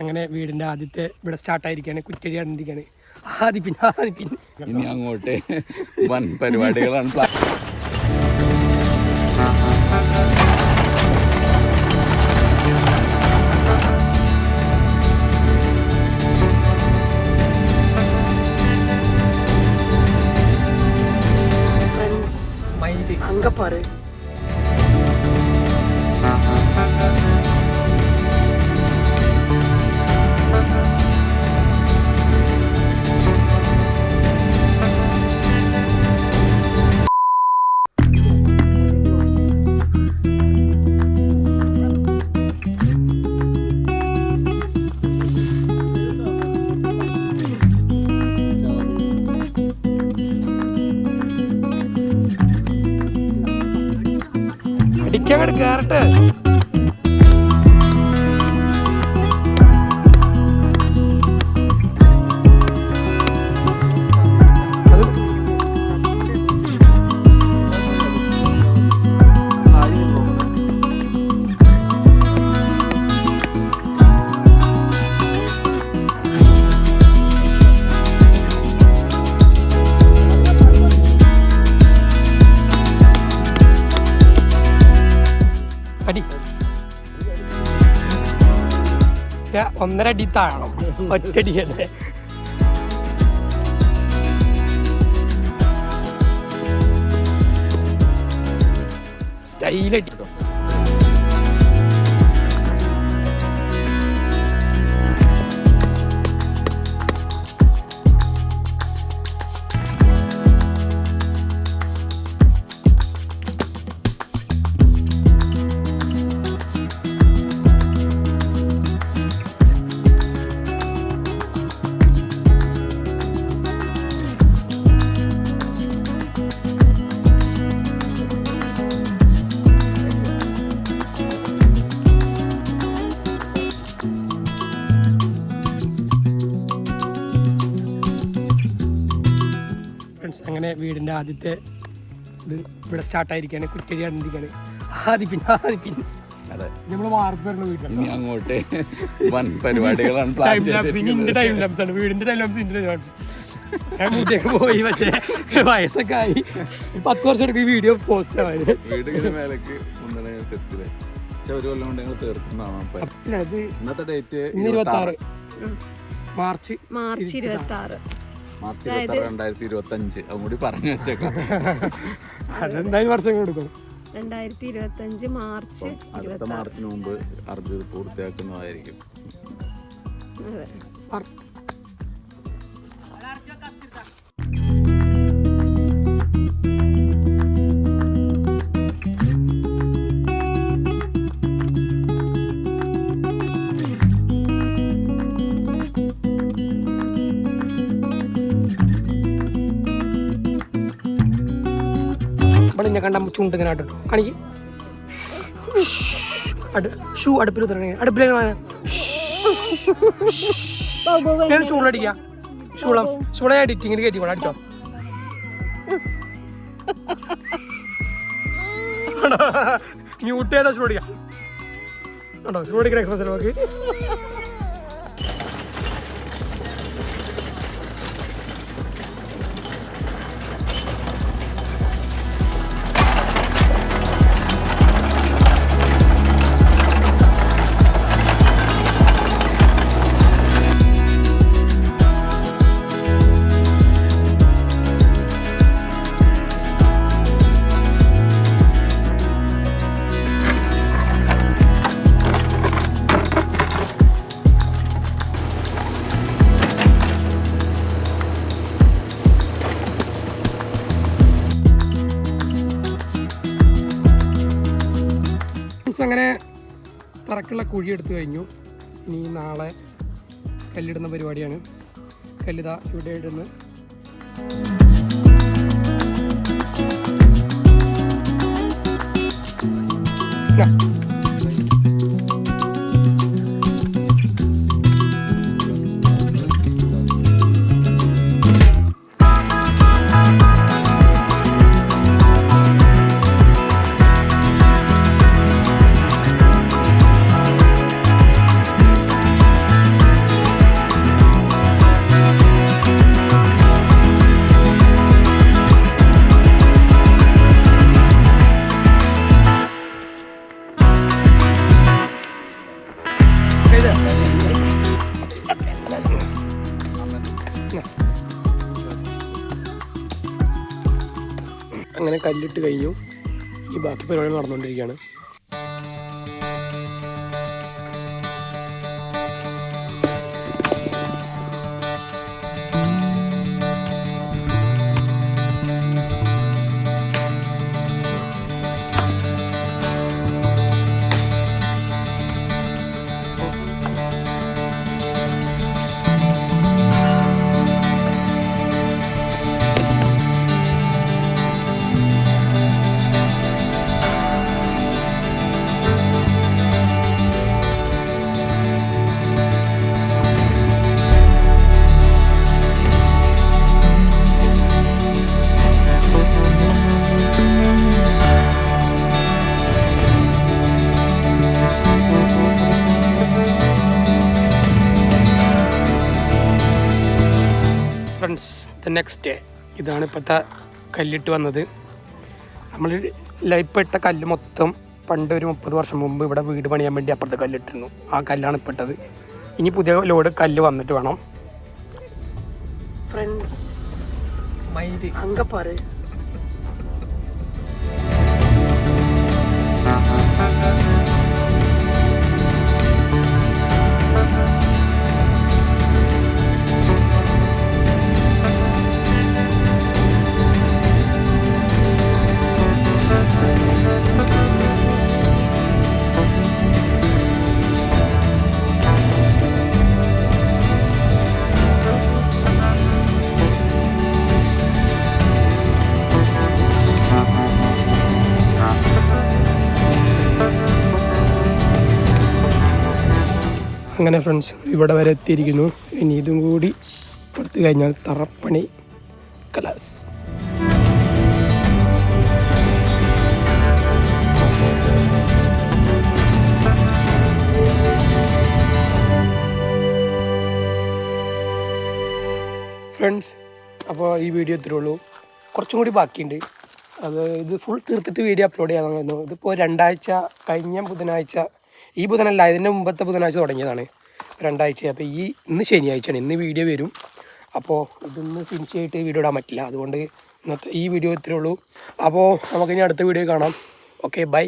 അങ്ങനെ വീടിൻ്റെ ആദ്യത്തെ ഇവിടെ സ്റ്റാർട്ടായിരിക്കുകയാണ്. കുറ്റടി കണ്ടിരിക്കുകയാണ്. ആദ്യം ഇനി അങ്ങോട്ട് വൻ പരിപാടികളാണ്. அங்கப்பாரு അടിക്കങ്ങട് കേറട്ടെ. അടി 1.5 അടി താഴണം. ഒറ്റടിയല്ലേ. സ്റ്റൈലടി. അങ്ങനെ വീടിൻ്റെ ആദ്യത്തെ ഇത് ഇവിടെ സ്റ്റാർട്ടായിരിക്കുകയാണ്. കുറ്റടി കണ്ടിരിക്കുകയാണ്. ആദ്യം അതെ, നമ്മൾ മാർക്ക് വരുന്ന വീട്ടിൽ ഇനി അങ്ങോട്ട് വൻ പരിപാടികളാണ്. വീടിൻ്റെ ടൈം ലാപ്സാണ്. വീടിൻ്റെ ടൈം ലാപ്സ് ഇൻ്റെ വീട്ടിലേക്ക് പോയി. മറ്റേ വയസ്സൊക്കെ ആയി 10 വർഷം എടുക്കും ഈ വീഡിയോ പോസ്റ്റ് ആവാൻ. വീടിന്റെ മേലേക്ക് ഒരു കൊല്ലം കൊണ്ട് ഞങ്ങൾ തീർക്കുന്നതാണ്. ഇന്നത്തെ ഡേറ്റ് 26 മാർച്ച് 26 2025. അതും കൂടി പറഞ്ഞു വെച്ചേക്കാം. അതെന്തായാലും വർഷം കൊടുക്കും. 2025 മാർച്ച് അടുത്ത മാർച്ചിന് മുമ്പ് അർജുൻ പൂർത്തിയാക്കുന്നതായിരിക്കും. ഇന്നെ കണ്ട ചുണ്ട് ഇങ്ങനെ ആട്ടോ കാണിക്ക്. ഷൂ അടുപ്പിൽ അടുപ്പിലേക്ക് ചൂടടിക്കുക. ചൂള എഡിറ്റിങ്ങിന് കയറ്റി കൂടെ അടിച്ചോ. മ്യൂട്ട് ചെയ്താ ചൂടടിക്കാം കേട്ടോ. ചൂടടിക്കുന്ന എക്സ്പ്രഷൻ നോക്കി. അങ്ങനെ തറക്കുള്ള കുഴി എടുത്തു കഴിഞ്ഞു. ഇനി നാളെ കല്ലിടുന്ന പരിപാടിയാണ്. കല്ലിതാ ഇവിടെ ഇടുന്നു. അങ്ങനെ കല്ലിട്ട് കഴിഞ്ഞു. ഈ ബാക്കി പരിപാടി നടന്നുകൊണ്ടിരിക്കുകയാണ്. ഫ്രണ്ട്സ്, ദ നെക്സ്റ്റ് ഡേ ഇതാണ് ഇപ്പോഴത്തെ കല്ലിട്ട് വന്നത്. നമ്മൾ ഇപ്പം ഇട്ട കല്ല് മൊത്തം പണ്ട് ഒരു 30 വർഷം മുമ്പ് ഇവിടെ വീട് പണിയാൻ വേണ്ടി അപ്പുറത്തെ കല്ലിട്ടിരുന്നു. ആ കല്ലാണ് ഇപ്പോൾ ഇട്ടത്. ഇനി പുതിയ ലോഡ് കല്ല് വന്നിട്ട് വേണം. ഫ്രണ്ട്സ് അങ്ങ പറ അങ്ങനെ ഫ്രണ്ട്സ് ഇവിടെ വരെ എത്തിയിരിക്കുന്നു. ഇനി ഇതും കൂടി പുറത്ത് കഴിഞ്ഞാൽ തറപ്പണി കലാസ്. ഫ്രണ്ട്സ്, അപ്പോൾ ഈ വീഡിയോ ഇത്രേ ഉള്ളൂ. കുറച്ചും കൂടി ബാക്കിയുണ്ട്. ഇത് ഫുൾ തീർത്തിട്ട് വീഡിയോ അപ്ലോഡ് ചെയ്യാൻ വന്നു. ഇതിപ്പോൾ 2 ആഴ്ച കഴിഞ്ഞ ബുധനാഴ്ച, ഈ ബുധനല്ല ഇതിൻ്റെ മുമ്പത്തെ ബുധനാഴ്ച തുടങ്ങിയതാണ്. 2 ആഴ്ച. അപ്പോൾ ഇന്ന് ശനിയാഴ്ചയാണ്. ഇന്ന് വീഡിയോ വരും. അപ്പോൾ ഇതൊന്ന് ഫിനിഷ് ചെയ്തിട്ട് വീഡിയോ ഇടാൻ പറ്റില്ല. അതുകൊണ്ട് ഇന്നത്തെ ഈ വീഡിയോ ഇത്രേ ഉള്ളൂ. അപ്പോൾ നമുക്കിനി അടുത്ത വീഡിയോ കാണാം. Okay, by.